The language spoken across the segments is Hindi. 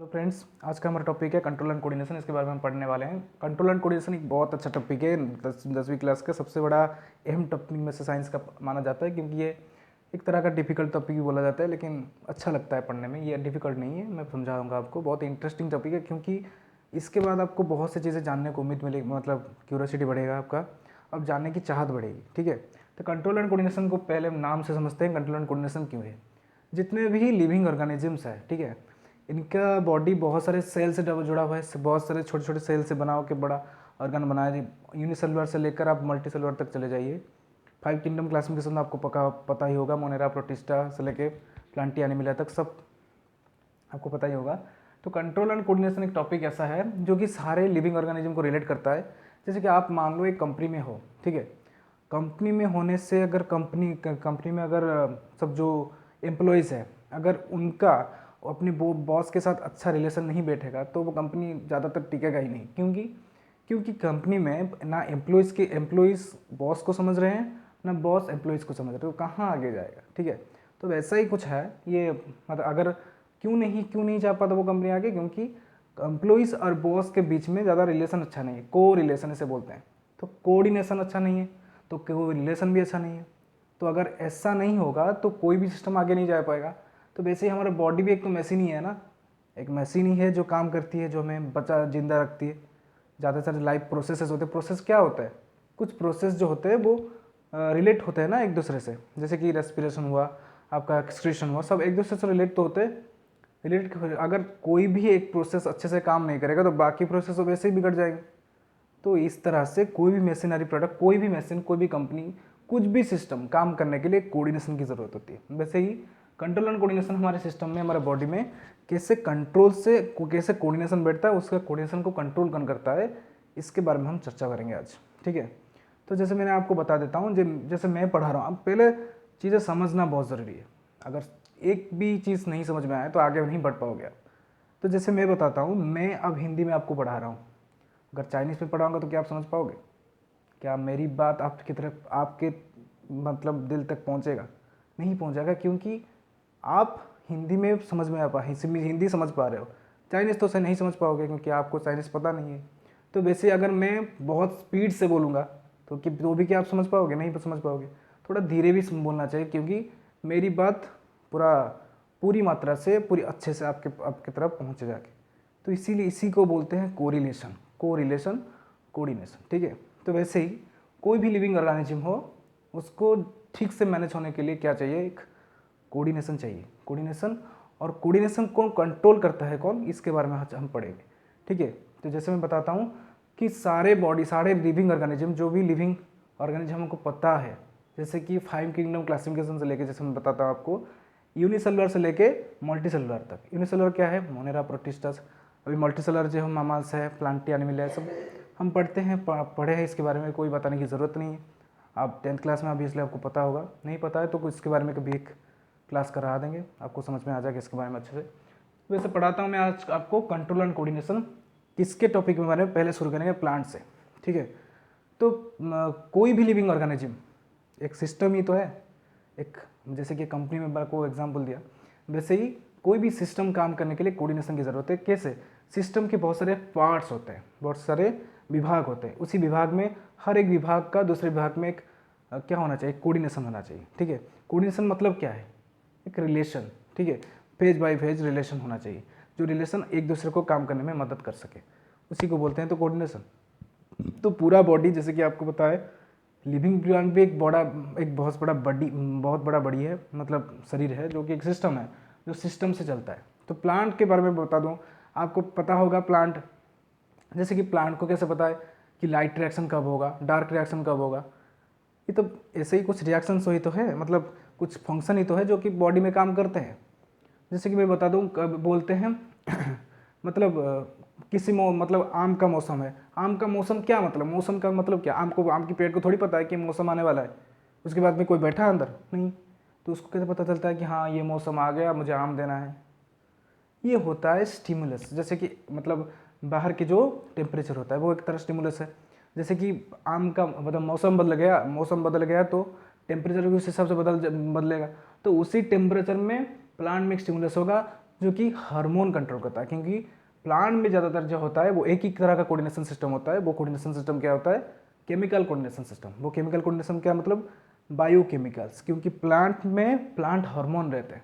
हेलो फ्रेंड्स, आज का हमारा टॉपिक है कंट्रोल एंड कोऑर्डिनेशन। इसके बारे में हम पढ़ने वाले हैं। कंट्रोल एंड कोऑर्डिनेशन एक बहुत अच्छा टॉपिक है। 10वीं क्लास का सबसे बड़ा अहम टॉपिक में से साइंस का माना जाता है, क्योंकि ये एक तरह का डिफिकल्ट टॉपिक भी बोला जाता है, लेकिन अच्छा लगता है पढ़ने में। ये डिफिकल्ट नहीं है, मैं समझाऊंगा आपको। बहुत इंटरेस्टिंग टॉपिक है, क्योंकि इसके बाद आपको बहुत सी चीज़ें जानने को उम्मीद मिलेगी, मतलब क्यूरियोसिटी बढ़ेगा आपका, अब जानने की चाहत बढ़ेगी। ठीक है, तो कंट्रोल एंड कोऑर्डिनेशन को पहले नाम से समझते हैं। कंट्रोल एंड कोऑर्डिनेशन क्यों है? जितने भी लिविंग ऑर्गेनिजम्स है, ठीक है, इनका बॉडी बहुत सारे सेल से जुड़ा हुआ है। बहुत सारे छोटे छोटे सेल से बना के बड़ा ऑर्गन बनाया है। यूनिसेलुलर से लेकर आप मल्टी सेलुलर तक चले जाइए। 5 किंगडम क्लासिफिकेशन आपको पता ही होगा। मोनेरा, प्रोटिस्टा से लेके प्लांटी एनिमिला तक सब आपको पता ही होगा। तो कंट्रोल एंड कोऑर्डिनेशन एक टॉपिक ऐसा है जो कि सारे लिविंग ऑर्गेनिज्म को रिलेट करता है। जैसे कि आप मान लो एक कंपनी में हो, ठीक है, कंपनी में होने से अगर कंपनी में अगर सब जो एम्प्लॉयज़ है, अगर उनका अपने बॉस के साथ अच्छा रिलेशन नहीं बैठेगा तो वो कंपनी ज़्यादातर टिकेगा ही नहीं। क्योंकि कंपनी में ना एम्प्लॉयज़ बॉस को समझ रहे हैं, ना बॉस एम्प्लॉयज़ को समझ रहे हैं, तो कहाँ आगे जाएगा। ठीक है, तो वैसा ही कुछ है ये। मतलब अगर क्यों नहीं जा पाता वो कंपनी आगे, क्योंकि एम्प्लॉयज़ और बॉस के बीच में ज़्यादा रिलेशन अच्छा नहीं है। को रिलेशन इसे बोलते हैं। तो कोऑर्डिनेशन अच्छा नहीं है, तो कोई रिलेशन भी अच्छा नहीं है। तो अगर ऐसा नहीं होगा तो कोई भी सिस्टम आगे नहीं जा पाएगा। तो वैसे ही हमारा बॉडी भी एक तो मशीन ही है ना, एक मशीन ही है जो काम करती है, जो हमें बचा जिंदा रखती है। ज़्यादा सारे लाइफ प्रोसेसेस होते हैं। प्रोसेस क्या होता है? कुछ प्रोसेस जो होते हैं वो रिलेट होते हैं ना एक दूसरे से। जैसे कि रेस्पिरेशन हुआ, आपका एक्सक्रीशन हुआ, सब एक दूसरे से रिलेट तो होते हैं। अगर कोई भी एक प्रोसेस अच्छे से काम नहीं करेगा तो बाकी प्रोसेस तो वैसे ही बिगड़ जाएंगे। तो इस तरह से कोई भी मशीनरी प्रोडक्ट, कोई भी मशीन, कोई भी कंपनी, कुछ भी सिस्टम काम करने के लिए कोऑर्डिनेशन की ज़रूरत होती है। वैसे ही कंट्रोल एंड कोऑर्डिनेशन हमारे सिस्टम में, हमारे बॉडी में कैसे कैसे कोऑर्डिनेशन बैठता है, उसका कोऑर्डिनेशन को कंट्रोल कौन करता है, इसके बारे में हम चर्चा करेंगे आज। ठीक है, तो जैसे मैंने आपको बता देता हूँ, जैसे मैं पढ़ा रहा हूँ, अब पहले चीज़ें समझना बहुत ज़रूरी है। अगर एक भी चीज़ नहीं समझ में आए तो आगे नहीं बढ़ पाओगे आप। तो जैसे मैं बताता हूँ, मैं अब हिंदी में आपको पढ़ा रहा हूँ। अगर चाइनीज़ में पढ़ाऊँगा तो क्या आप समझ पाओगे? क्या मेरी बात आपकी तरफ, आपके मतलब दिल तक पहुँचेगा? नहीं पहुँचेगा, क्योंकि आप हिंदी में समझ में आ पा हिंदी समझ पा रहे हो, चाइनीज़ तो से नहीं समझ पाओगे, क्योंकि आपको चाइनीज़ पता नहीं है। तो वैसे अगर मैं बहुत स्पीड से बोलूँगा तो भी क्या आप समझ पाओगे? नहीं समझ पाओगे। थोड़ा धीरे भी बोलना चाहिए, क्योंकि मेरी बात पूरी मात्रा से, पूरी अच्छे से आपके तरफ पहुँचे जाके। तो इसीलिए इसी को बोलते हैं कोरिलेशन कोऑर्डिनेशन। ठीक है, तो वैसे ही कोई भी लिविंग ऑर्गेनिज्म हो, उसको ठीक से मैनेज होने के लिए क्या चाहिए? एक कोऑर्डिनेशन चाहिए। कोऑर्डिनेशन, और कोऑर्डिनेशन को कंट्रोल करता है कौन, इसके बारे में हम पढ़ेंगे। ठीक है, तो जैसे मैं बताता हूँ कि सारे लिविंग ऑर्गेनिज्म, जो भी लिविंग ऑर्गेनिज्म हमको पता है, जैसे कि 5 किंगडम क्लासिफिकेशन से लेके, जैसे मैं बताता हूँ आपको, यूनिसेलुलर से लेके मल्टी सेलुलर तक। यूनिसेलुलर क्या है? मोनेरा, प्रोटिस्टस। अभी मल्टी सेलुलर जो हम मामास है, प्लांटी एनिमिला है, सब हम पढ़ते हैं, पढ़े हैं। इसके बारे में कोई बताने की ज़रूरत नहीं है। आप 10th क्लास में अभी, इसलिए आपको पता होगा। नहीं पता है तो इसके बारे में कभी एक क्लास करा देंगे, आपको समझ में आ जाएगा इसके बारे में अच्छे से। वैसे पढ़ाता हूँ मैं आज आपको कंट्रोल एंड कोऑर्डिनेशन। किसके टॉपिक में बारे में पहले शुरू करेंगे? प्लांट से। ठीक है, तो कोई भी लिविंग ऑर्गेनिज्म एक सिस्टम ही तो है। एक, जैसे कि कंपनी में को एग्जांपल दिया, वैसे ही कोई भी सिस्टम काम करने के लिए कोऑर्डिनेशन की ज़रूरत है। कैसे? सिस्टम के बहुत सारे पार्ट्स होते हैं, बहुत सारे विभाग होते हैं। उसी विभाग में, हर एक विभाग का दूसरे विभाग में एक क्या होना चाहिए? कोऑर्डिनेशन होना चाहिए। ठीक है, कोऑर्डिनेशन मतलब क्या है? एक रिलेशन। ठीक है, फेज बाय फेज रिलेशन होना चाहिए, जो रिलेशन एक दूसरे को काम करने में मदद कर सके, उसी को बोलते हैं तो कोऑर्डिनेशन। तो पूरा बॉडी, जैसे कि आपको पता है, लिविंग प्लांट भी एक बहुत बड़ा बॉडी है, मतलब शरीर है, जो कि एक सिस्टम है, जो सिस्टम से चलता है। तो प्लांट के बारे में बता दूं, आपको पता होगा प्लांट, जैसे कि प्लांट को कैसे पता है कि लाइट रिएक्शन कब होगा, डार्क रिएक्शन कब होगा? ये तो ऐसे ही कुछ रिएक्शंस ही तो है, मतलब कुछ फंक्शन ही तो है जो कि बॉडी में काम करते हैं। जैसे कि मैं बता दूं, कब बोलते हैं मतलब मतलब आम का मौसम है। आम का मौसम क्या मतलब? मौसम का मतलब क्या? आम की पेड़ को थोड़ी पता है कि मौसम आने वाला है। उसके बाद में कोई बैठा है अंदर? नहीं। तो उसको कैसे पता चलता है कि हाँ ये मौसम आ गया, मुझे आम देना है? ये होता है स्टिमुलस। जैसे कि मतलब बाहर के जो टेम्परेचर होता है वो एक तरह स्टिमुलस है। जैसे कि आम का मतलब मौसम बदल गया तो टेम्परेचर भी उस हिसाब से बदलेगा। तो उसी टेम्परेचर में प्लांट में स्टिमुलस होगा, जो कि हार्मोन कंट्रोल करता है, क्योंकि प्लांट में ज़्यादातर जो होता है वो एक ही तरह का कोऑर्डिनेशन सिस्टम होता है। वो कोऑर्डिनेशन सिस्टम क्या होता है? Chemical coordination system. वो केमिकल कोऑर्डिनेशन क्या मतलब? बायोकेमिकल्स, क्योंकि प्लांट में प्लांट हार्मोन रहते हैं।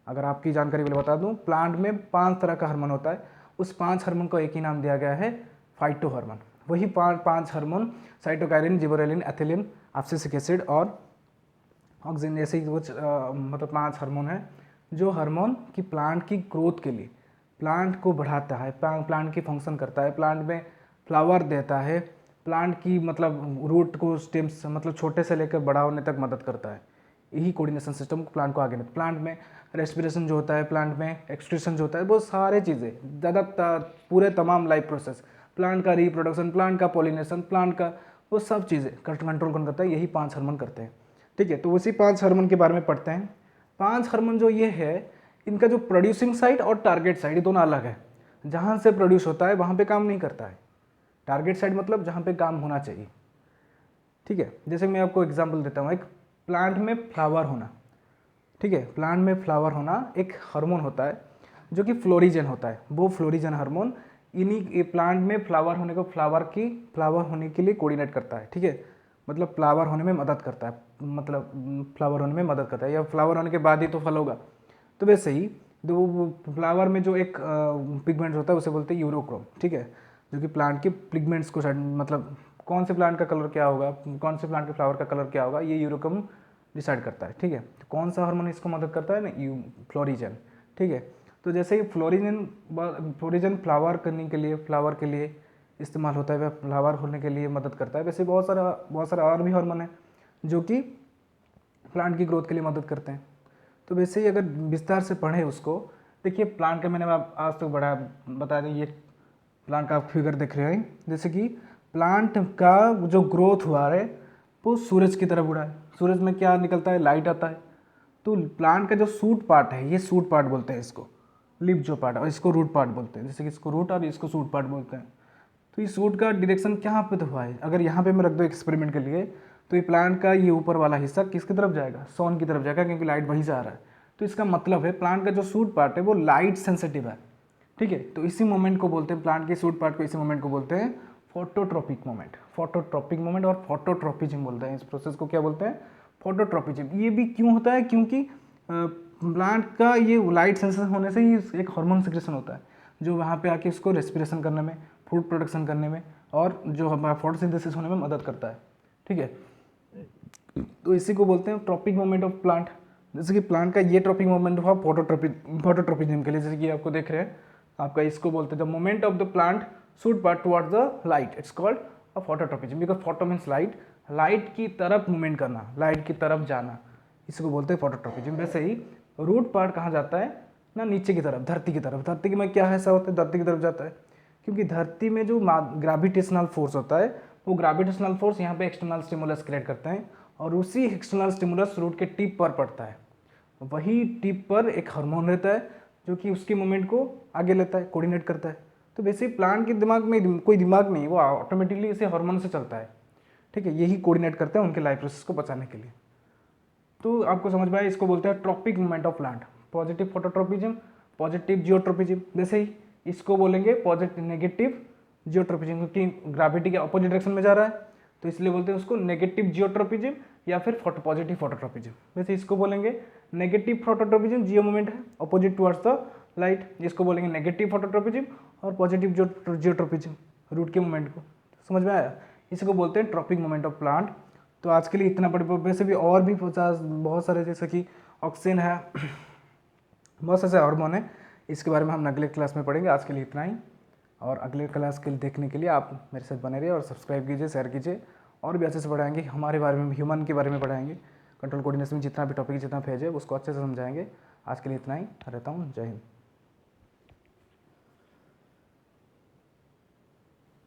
अगर आपकी जानकारी के लिए बता दूं, प्लांट में 5 तरह का हार्मोन होता है। उस 5 हार्मोन को एक ही नाम दिया गया है, फाइटो हार्मोन। वही 5 hormone cytokinin, gibberellin, ethylene, abscisic acid और ऑक्सीजन जैसे कुछ मतलब 5 हार्मोन है, जो हार्मोन की प्लांट की ग्रोथ के लिए, प्लांट को बढ़ाता है, प्लांट की फंक्शन करता है, प्लांट में फ्लावर देता है, प्लांट की मतलब रूट को स्टेम्स मतलब छोटे से लेकर बड़ा होने तक मदद करता है। यही कोऑर्डिनेशन सिस्टम प्लांट को आगे, प्लांट में रेस्पिरेशन जो होता है, प्लांट में एक्सक्रीशन जो होता है, वो सारे चीज़ें ज़्यादा पूरे तमाम लाइफ प्रोसेस, प्लांट का रिप्रोडक्शन, प्लांट का पॉलिनेशन, प्लांट का वो सब चीज़ें कंट्रोल कौन करता है? यही 5 हार्मोन करते हैं। ठीक है, तो उसी 5 हार्मोन के बारे में पढ़ते हैं। 5 हार्मोन जो ये है, इनका जो प्रोड्यूसिंग साइड और टारगेट साइड, ये दोनों अलग है। जहाँ से प्रोड्यूस होता है वहाँ पे काम नहीं करता है। टारगेट साइड मतलब जहाँ पे काम होना चाहिए। ठीक है, जैसे मैं आपको एग्जांपल देता हूँ, एक प्लांट में फ्लावर होना। ठीक है, प्लांट में फ्लावर होना एक हार्मोन होता है जो कि फ्लोरिजन होता है। वो फ्लोरिजन हार्मोन इन्हीं प्लांट में फ्लावर होने को, फ्लावर होने के लिए कोऑर्डिनेट करता है। ठीक है, मतलब फ्लावर होने में मदद करता है, मतलब फ्लावर होने में मदद करता है, या फ्लावर होने के बाद ही तो फल होगा। तो वैसे ही वो फ्लावर में जो एक पिगमेंट होता है उसे बोलते हैं यूरोक्रोम। ठीक है, जो कि प्लांट के पिगमेंट्स को मतलब कौन से प्लांट का कलर क्या होगा, कौन से प्लांट के फ्लावर का कलर क्या होगा, ये यूरोक्रोम डिसाइड करता है। ठीक है, तो कौन सा हार्मोन इसको मदद करता है ना? फ्लोरिजन। ठीक है, तो जैसे ही फ्लोरिजन फ्लावर करने के लिए, फ्लावर के लिए इस्तेमाल होता है, वह फ्लावर होने के लिए मदद करता है। वैसे बहुत सारा और भी हार्मोन है जो कि प्लांट की ग्रोथ के लिए मदद करते हैं। तो वैसे ही अगर विस्तार से पढ़ें उसको, देखिए प्लांट का मैंने आज तक बड़ा बता दें, ये प्लांट का आप फिगर देख रहे हैं, जैसे कि प्लांट का जो ग्रोथ हुआ है वो सूरज की तरफ उड़ा है। सूरज में क्या निकलता है? लाइट आता है। तो प्लांट का जो सूट पार्ट है, ये सूट पार्ट बोलते हैं इसको, लिप जो पार्ट, और इसको रूट पार्ट बोलते हैं। जैसे कि इसको रूट और इसको सूट पार्ट बोलते हैं। तो इस सूट का डायरेक्शन कहाँ पे तो हुआ है? अगर यहाँ पे मैं रख दूँ एक्सपेरिमेंट के लिए, तो ये प्लांट का ये ऊपर वाला हिस्सा किसकी तरफ जाएगा? सन की तरफ जाएगा, क्योंकि लाइट वहीं से आ रहा है। तो इसका मतलब है प्लांट का जो सूट पार्ट है वो लाइट सेंसिटिव है। ठीक है, तो इसी मोमेंट को बोलते हैं, प्लांट के सूट पार्ट को, इसी मोमेंट को बोलते हैं फोटोट्रॉपिक मोमेंट। फोटोट्रॉपिक मोमेंट और फोटोट्रॉपिज्म बोलते हैं। इस प्रोसेस को क्या बोलते हैं? फोटोट्रॉपिज्म। ये भी क्यों होता है? क्योंकि प्लांट का ये लाइट सेंसिटिव होने से ही एक हार्मोन सिक्रेशन होता है, जो वहाँ पे आके उसको रेस्पिरेशन करने में, फूड प्रोडक्शन करने में, और जो हमारा फोटोसिंथेसिस होने में मदद करता है। ठीक है, तो इसी को बोलते हैं ट्रॉपिक मोमेंट ऑफ प्लांट। जैसे कि प्लांट का ये ट्रॉपिक मोमेंट हुआ फोटोट्रॉपिज्म के लिए, जैसे कि आपको देख रहे हैं, आपका इसको बोलते हैं the moment of the plant suit part towards the light, it's called a phototropism. Because photo means light, light की तरफ मूवमेंट करना, लाइट की तरफ जाना, इसको बोलते हैं फोटोट्रॉपिज्म। वैसे ही रूट पार्ट कहाँ जाता है ना? नीचे की तरफ, धरती की तरफ। धरती में क्या ऐसा होता है? धरती की तरफ जाता है, क्योंकि धरती में जो ग्रेविटेशनल फोर्स होता है, वो ग्रेविटेशनल फोर्स यहाँ पे एक्सटर्नल स्टिमुलस क्रिएट करते हैं, और उसी एक्सटर्नल स्टिमुलस रूट के टिप पर पड़ता है। वही टिप पर एक हार्मोन रहता है जो कि उसके मूवमेंट को आगे लेता है, कोऑर्डिनेट करता है। तो वैसे प्लांट के दिमाग में कोई दिमाग नहीं, वो ऑटोमेटिकली इसे हार्मोन से चलता है। ठीक है, यही कोऑर्डिनेट करते हैं उनके लाइफ प्रोसेस को बचाने के लिए। तो आपको समझ में आया, इसको बोलते हैं tropic movement of plant, positive phototropism, positive geotropism. जैसे ही इसको बोलेंगे पॉजिटिव नेगेटिव जियोट्रोपिज्म, क्योंकि ग्रेविटी के अपोजिट डायरेक्शन में जा रहा है, तो इसलिए बोलते हैं उसको नेगेटिव जियोट्रोपिज्म या फिर पॉजिटिव फोटोट्रोपिज्म। वैसे इसको बोलेंगे नेगेटिव फोटोट्रोपिज्म, जियो मूवमेंट है अपोजिट टुवर्ड्स द लाइट, इसको बोलेंगे नेगेटिव फोटोट्रोपिज्म, और पॉजिटिव जियोट्रोपिज्म रूट के मूवमेंट को। समझ में आया? इसको बोलते हैं ट्रॉपिक मूवमेंट ऑफ प्लांट। तो आज के लिए इतना बड़े, वैसे भी और भी बहुत सारे, जैसे कि ऑक्सीजन है, बहुत सारे हार्मोन है, इसके बारे में हम अगले क्लास में पढ़ेंगे। आज के लिए इतना ही, और अगले क्लास के लिए देखने के लिए आप मेरे साथ बने रहिए और सब्सक्राइब कीजिए, शेयर कीजिए, और भी अच्छे से पढ़ाएंगे हमारे बारे में, ह्यूमन के बारे में पढ़ाएंगे। कंट्रोल कोऑर्डिनेशन में जितना भी टॉपिक, जितना फेज है उसको अच्छे से समझाएंगे। आज के लिए इतना ही, रहता हूँ। जय हिंद।